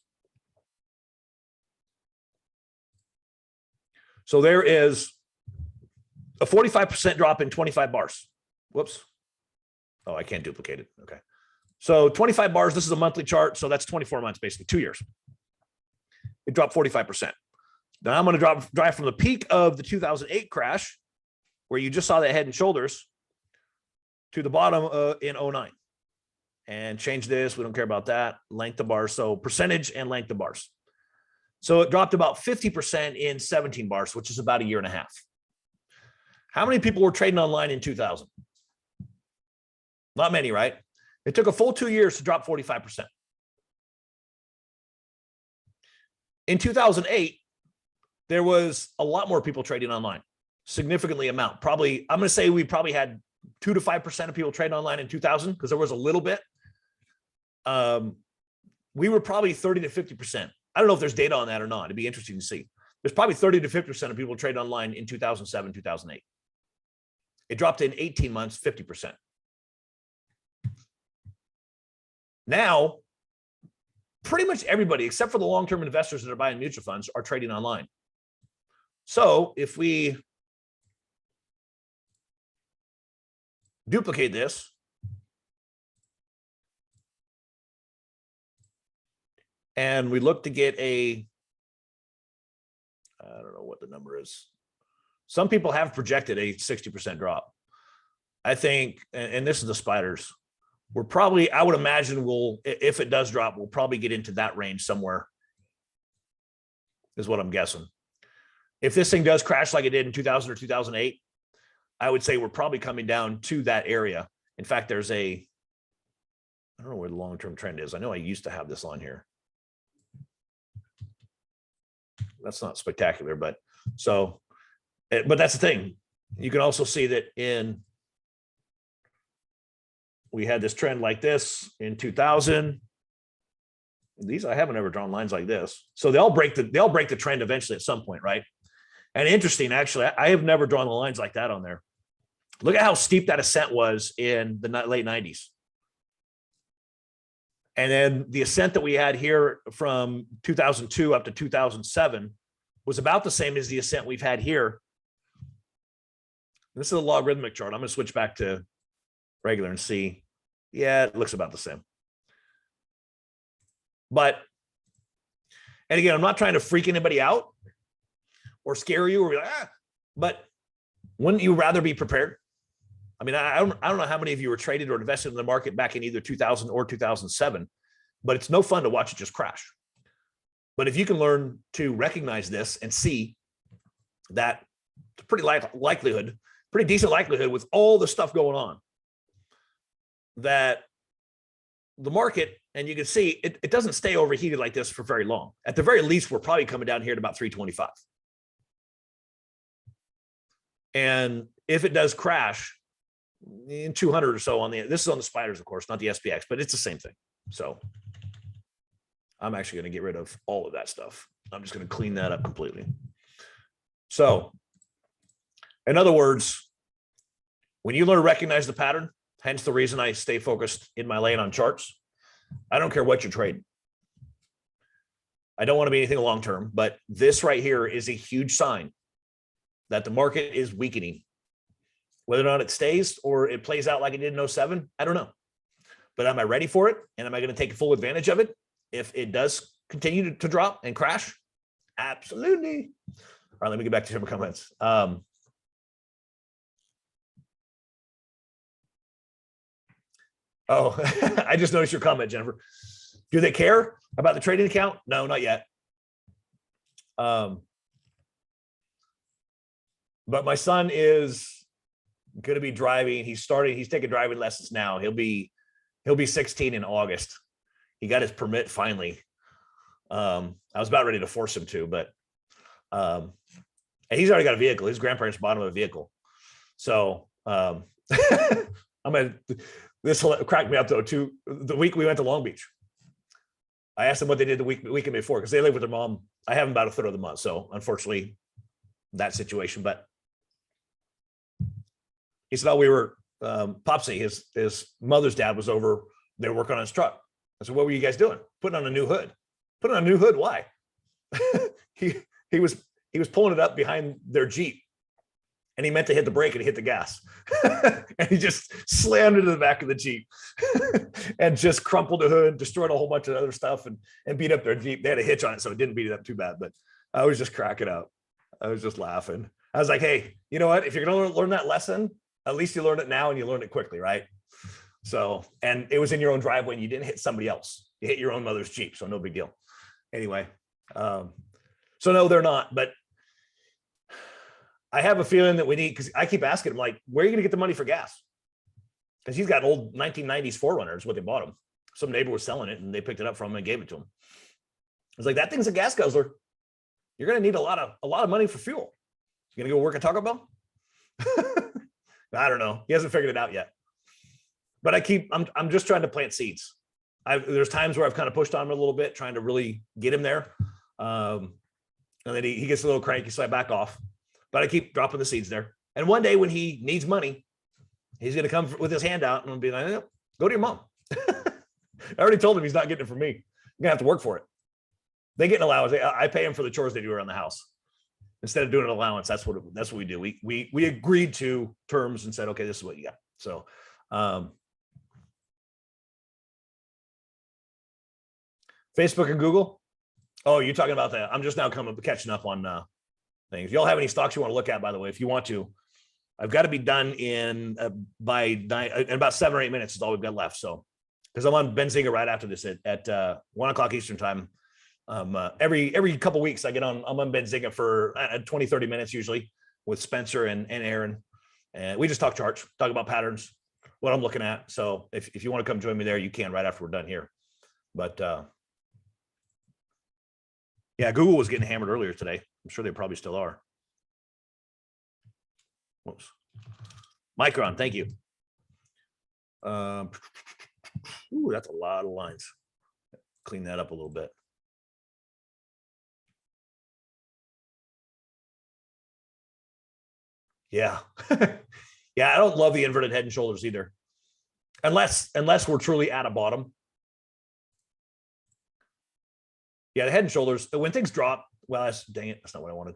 So there is a 45% drop in 25 bars. Whoops. Oh, I can't duplicate it. Okay. So 25 bars, this is a monthly chart. So that's 24 months, basically 2 years. It dropped 45%. Now I'm going to drive from the peak of the 2008 crash, where you just saw that head and shoulders, to the bottom in 09. And change this. We don't care about that. Length of bars. So percentage and length of bars. So it dropped about 50% in 17 bars, which is about a year and a half. How many people were trading online in 2000? Not many, right? It took a full 2 years to drop 45%. In 2008, there was a lot more people trading online, significantly amount. Probably, I'm going to say we probably had 2 to 5% of people trading online in 2000 because there was a little bit. We were probably 30 to 50%. I don't know if there's data on that or not. It'd be interesting to see. There's probably 30 to 50% of people trade online in 2007, 2008. It dropped in 18 months, 50%. Now, pretty much everybody, except for the long-term investors that are buying mutual funds, are trading online. So if we duplicate this and we look to get a, I don't know what the number is. Some people have projected a 60% drop. I think, and this is the spiders, we're probably, I would imagine we'll, if it does drop, we'll probably get into that range somewhere, is what I'm guessing. If this thing does crash like it did in 2000 or 2008, I would say we're probably coming down to that area. In fact, there's a, I don't know where the long-term trend is. I know I used to have this on here. That's not spectacular, but so, but that's the thing. You can also see that we had this trend like this in 2000. These, I haven't ever drawn lines like this. So they'll break the trend eventually at some point, right? And interesting, actually, I have never drawn the lines like that on there. Look at how steep that ascent was in the late 90s. And then the ascent that we had here from 2002 up to 2007 was about the same as the ascent we've had here. This is a logarithmic chart. I'm going to switch back to regular and see. Yeah, it looks about the same. But, and again, I'm not trying to freak anybody out or scare you or be like, but wouldn't you rather be prepared? I mean, I don't know how many of you were traded or invested in the market back in either 2000 or 2007, but it's no fun to watch it just crash. But if you can learn to recognize this and see that it's a pretty likelihood, pretty decent likelihood with all the stuff going on, that the market, and you can see it doesn't stay overheated like this for very long. At the very least, we're probably coming down here to about 325. And if it does crash in 200 or so on the, this is on the spiders, of course, not the SPX, but it's the same thing. So I'm actually going to get rid of all of that stuff. I'm just going to clean that up completely. So in other words, when you learn to recognize the pattern, hence the reason I stay focused in my lane on charts, I don't care what you trade. I don't want to be anything long-term, but this right here is a huge sign that the market is weakening. Whether or not it stays or it plays out like it did in 07, I don't know. But am I ready for it? And am I going to take full advantage of it if it does continue to drop and crash? Absolutely. All right, let me get back to some comments. Oh, I just noticed your comment, Jennifer. Do they care about the trading account? No, not yet. But my son is going to be driving. He's taking driving lessons now. He'll be 16 in August. He got his permit finally. I was about ready to force him to, but and he's already got a vehicle. His grandparents bought him a vehicle. So this cracked me up though too. The week we went to Long Beach, I asked them what they did the weekend before, because they live with their mom. I have them about a third of the month. So unfortunately, that situation, but he said, oh, we were, Popsy, his mother's dad was over, they were working on his truck. I said, what were you guys doing? Putting on a new hood. Putting on a new hood, why? he was pulling it up behind their Jeep, and he meant to hit the brake and he hit the gas. And he just slammed into the back of the Jeep and just crumpled the hood, destroyed a whole bunch of other stuff, and beat up their Jeep. They had a hitch on it, so it didn't beat it up too bad, but I was just cracking up. I was just laughing. I was like, hey, you know what? If you're going to learn that lesson, at least you learn it now and you learn it quickly, right? So, and it was in your own driveway and you didn't hit somebody else. You hit your own mother's Jeep, so no big deal. Anyway, so no, they're not. But I have a feeling that we need, because I keep asking him, like, where are you going to get the money for gas? Because he's got old 1990s 4Runner is what they bought him. Some neighbor was selling it and they picked it up from him and gave it to him. I was like, that thing's a gas guzzler. You're going to need a lot of money for fuel. You going to go work at Taco Bell? I don't know. He hasn't figured it out yet. But I'm just trying to plant seeds. There's times where I've kind of pushed on him a little bit, trying to really get him there. And then he gets a little cranky, so I back off. But I keep dropping the seeds there. And one day when he needs money, he's going to come with his hand out and I'll be like, oh, go to your mom. I already told him he's not getting it from me. You're going to have to work for it. They get an allowance. I pay him for the chores they do around the house. Instead of doing an allowance, that's what we do. We agreed to terms and said, okay, this is what you got. So, Facebook and Google. Oh, you're talking about that. I'm just now catching up on things. If y'all have any stocks you want to look at, by the way, if you want to, I've got to be done in about 7 or 8 minutes is all we've got left. So, because I'm on Benson right after this at 1 o'clock Eastern time. Every couple of weeks I'm on Benson for 20, 30 minutes usually with Spencer and Aaron. And we just talk charts, talk about patterns, what I'm looking at. So if you want to come join me there, you can right after we're done here. But yeah, Google was getting hammered earlier today. I'm sure they probably still are. Whoops. Micron, thank you. Ooh, that's a lot of lines. Clean that up a little bit. Yeah. Yeah, I don't love the inverted head and shoulders either. Unless we're truly at a bottom. Yeah, the head and shoulders, when things drop, well, dang it, that's not what I wanted.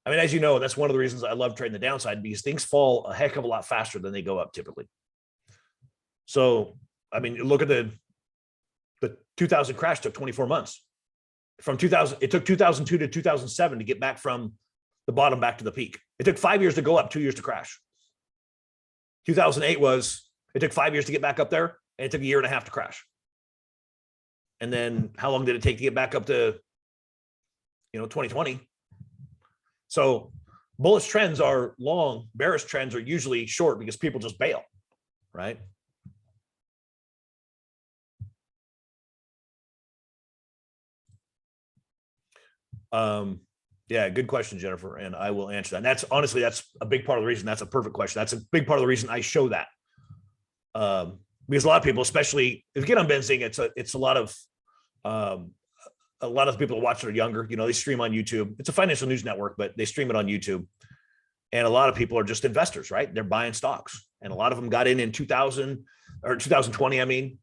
I mean, as you know, that's one of the reasons I love trading the downside, because things fall a heck of a lot faster than they go up typically. So, I mean, look at the 2000 crash took 24 months. From 2000, it took 2002 to 2007 to get back from the bottom back to the peak. It took 5 years to go up, 2 years to crash. 2008 it took 5 years to get back up there, and it took 1.5 years to crash. And then how long did it take to get back up to, 2020? So bullish trends are long, bearish trends are usually short because people just bail, right? Yeah, good question, Jennifer, and I will answer that. And that's honestly, that's a big part of the reason. That's a perfect question. That's a big part of the reason I show that. Because a lot of people, especially if you get on Benson, it's a lot of the people that watch it are younger. They stream on YouTube. It's a financial news network, but they stream it on YouTube. And a lot of people are just investors, right? They're buying stocks, and a lot of them got in 2000 or 2020. I mean,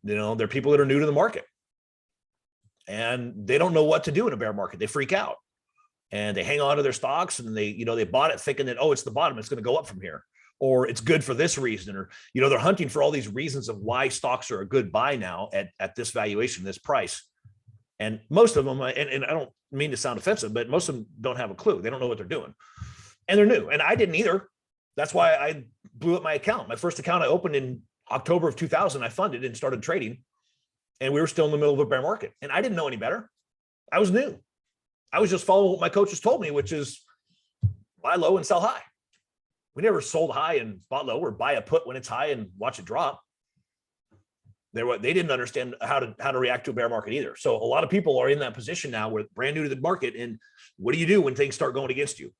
they're people that are new to the market, and they don't know what to do in a bear market. They freak out, and they hang on to their stocks, and they bought it thinking that, oh, it's the bottom, it's going to go up from here, or it's good for this reason, or they're hunting for all these reasons of why stocks are a good buy now at this valuation, this price. And most of them, and I don't mean to sound offensive, but most of them don't have a clue. They don't know what they're doing, and they're new. And I didn't either. That's why I blew up my account. My first account I opened in October of 2000. I funded and started trading, and we were still in the middle of a bear market, and I didn't know any better. I was new. I was just following what my coaches told me, which is buy low and sell high. We never sold high and bought low, or buy a put when it's high and watch it drop. They didn't understand how to react to a bear market either. So a lot of people are in that position now where brand new to the market. And what do you do when things start going against you?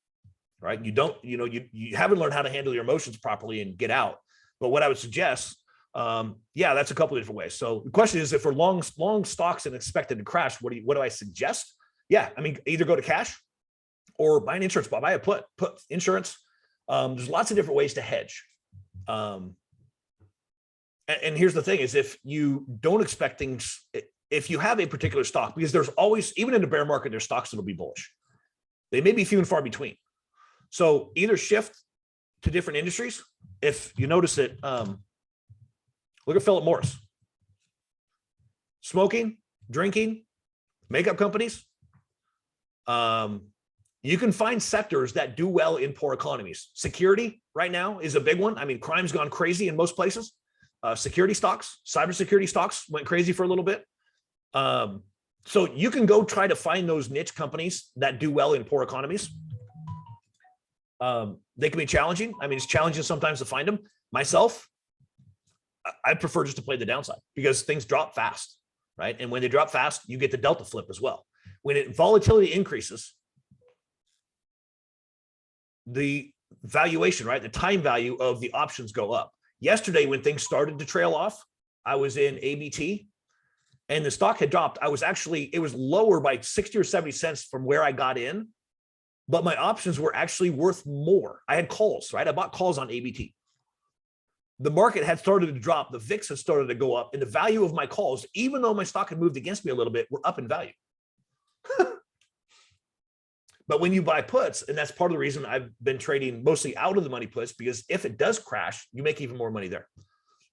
Right? You don't, you haven't learned how to handle your emotions properly and get out. But what I would suggest, yeah, that's a couple of different ways. So the question is, if we're long stocks and expected to crash, what do I suggest? Yeah, I mean, either go to cash or buy an insurance, buy a put insurance. There's lots of different ways to hedge. And here's the thing is, if you don't expect things, if you have a particular stock, because there's always, even in the bear market, there's stocks that'll be bullish. They may be few and far between. So either shift to different industries. If you notice it, look at Philip Morris. Smoking, drinking, makeup companies. You can find sectors that do well in poor economies. Security right now is a big one. I mean, crime's gone crazy in most places. Security stocks, cybersecurity stocks went crazy for a little bit. So you can go try to find those niche companies that do well in poor economies. They can be challenging. I mean, it's challenging sometimes to find them. Myself, I prefer just to play the downside because things drop fast, right? And when they drop fast, you get the delta flip as well. When volatility increases, the valuation, right? The time value of the options go up. Yesterday, when things started to trail off, I was in ABT and the stock had dropped. It was lower by 60 or 70 cents from where I got in, but my options were actually worth more. I had calls, right? I bought calls on ABT. The market had started to drop. The VIX had started to go up, and the value of my calls, even though my stock had moved against me a little bit, were up in value. But when you buy puts, and that's part of the reason I've been trading mostly out of the money puts, because if it does crash, you make even more money there.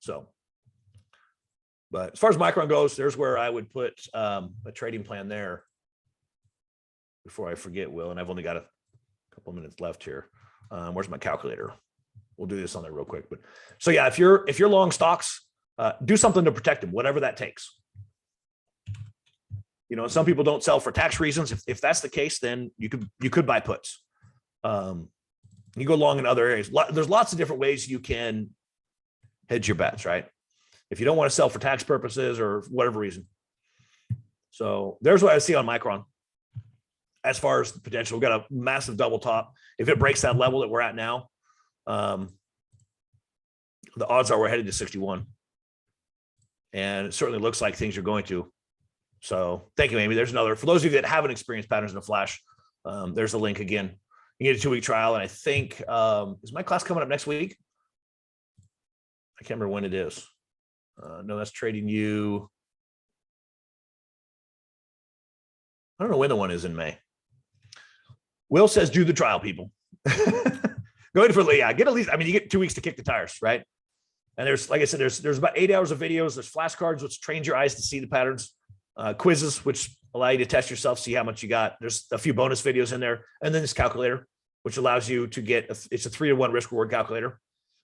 So, but as far as Micron goes, there's where I would put a trading plan there. Before I forget, Will, and I've only got a couple minutes left here. Where's my calculator? We'll do this on there real quick. But so yeah, if you're long stocks, do something to protect them, whatever that takes. Some people don't sell for tax reasons. If that's the case, then you could buy puts. You go long in other areas. There's lots of different ways you can hedge your bets, right? If you don't want to sell for tax purposes or whatever reason. So there's what I see on Micron. As far as the potential, we've got a massive double top. If it breaks that level that we're at now, the odds are we're headed to 61. And it certainly looks like things are going to. So thank you, Amy. There's another, for those of you that haven't experienced patterns in a flash, there's a link again. You get a 2-week trial. And I think, is my class coming up next week? I can't remember when it is. No, that's Trading You. I don't know when the one is in May. Will says, do the trial, people. Go ahead for, yeah, get at least, I mean, you get 2 weeks to kick the tires, right? And there's, like I said, there's about 8 hours of videos. There's flashcards, which trains your eyes to see the patterns. Quizzes, which allow you to test yourself, see how much you got. There's a few bonus videos in there. And then this calculator, which allows you to get, it's a 3-to-1 risk reward calculator,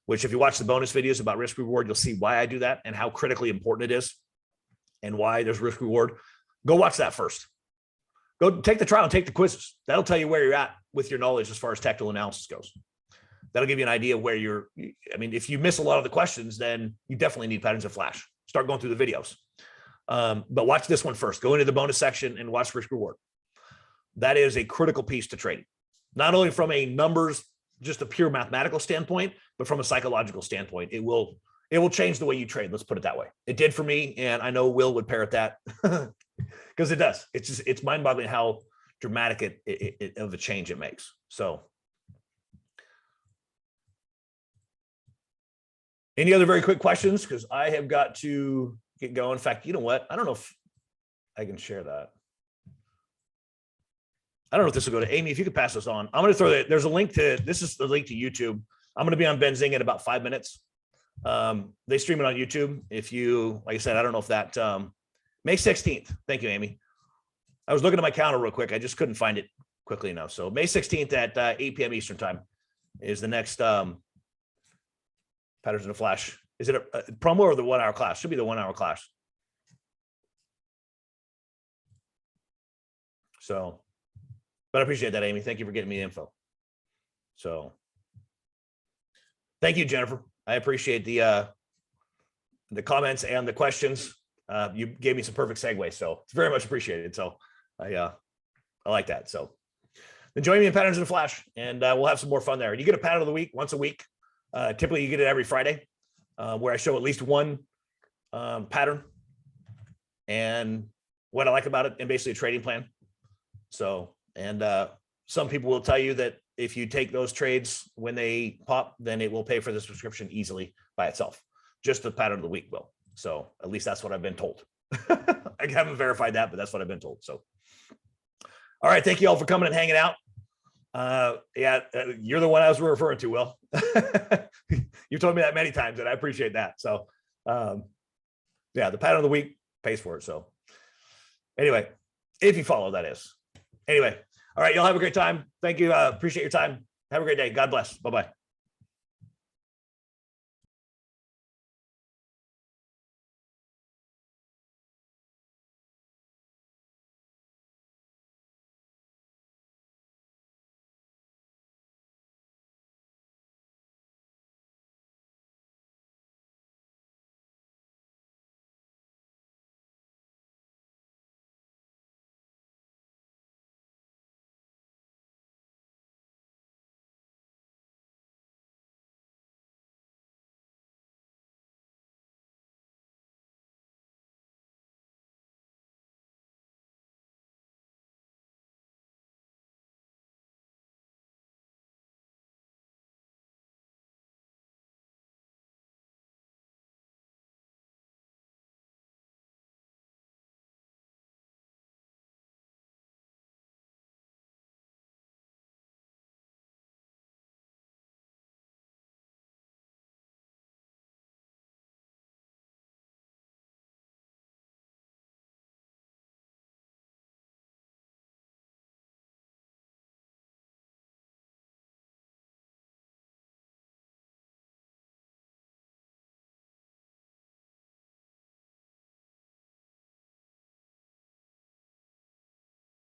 which if you watch the bonus videos about risk reward, you'll see why I do that and how critically important it is and why there's risk reward. Go watch that first. Go take the trial and take the quizzes. That'll tell you where you're at with your knowledge as far as technical analysis goes. That'll give you an idea of where I mean, if you miss a lot of the questions, then you definitely need patterns of flash. Start going through the videos. But watch this one first. Go into the bonus section and watch risk reward. That is a critical piece to trading, not only from a numbers, just a pure mathematical standpoint, but from a psychological standpoint. It will change the way you trade. Let's put it that way. It did for me, and I know Will would parrot that because it does. It's mind-boggling how dramatic of a change it makes. So, any other very quick questions? Because I have got to get going. In fact, you know what? I don't know if I can share that. I don't know if this will go to Amy. If you could pass this on, I'm going to throw that. There's a link to, this is the link to YouTube. I'm going to be on Benson in about 5 minutes. They stream it on YouTube. If you, like I said, I don't know if that, May 16th. Thank you, Amy. I was looking at my calendar real quick. I just couldn't find it quickly enough. So May 16th at 8 p.m. Eastern time is the next Patterns in a Flash. Is it a promo or the 1 hour class? Should be the 1 hour class. So, but I appreciate that, Amy. Thank you for getting me the info. So thank you, Jennifer. I appreciate the the comments and the questions. You gave me some perfect segues, so it's very much appreciated. So I like that. So then join me in Patterns in a Flash, and we'll have some more fun there. You get a pattern of the week once a week. Typically, you get it every Friday, where I show at least one pattern and what I like about it, and basically a trading plan. So, and some people will tell you that if you take those trades when they pop, then it will pay for the subscription easily by itself. Just the pattern of the week will. So at least that's what I've been told. I haven't verified that, but that's what I've been told. So, all right. Thank you all for coming and hanging out. You're the one I was referring to, Will. You told me that many times, and I appreciate that. So, the pattern of the week pays for it. So anyway, if you follow, that is. Anyway, all right. Y'all have a great time. Thank you. Appreciate your time. Have a great day. God bless. Bye-bye.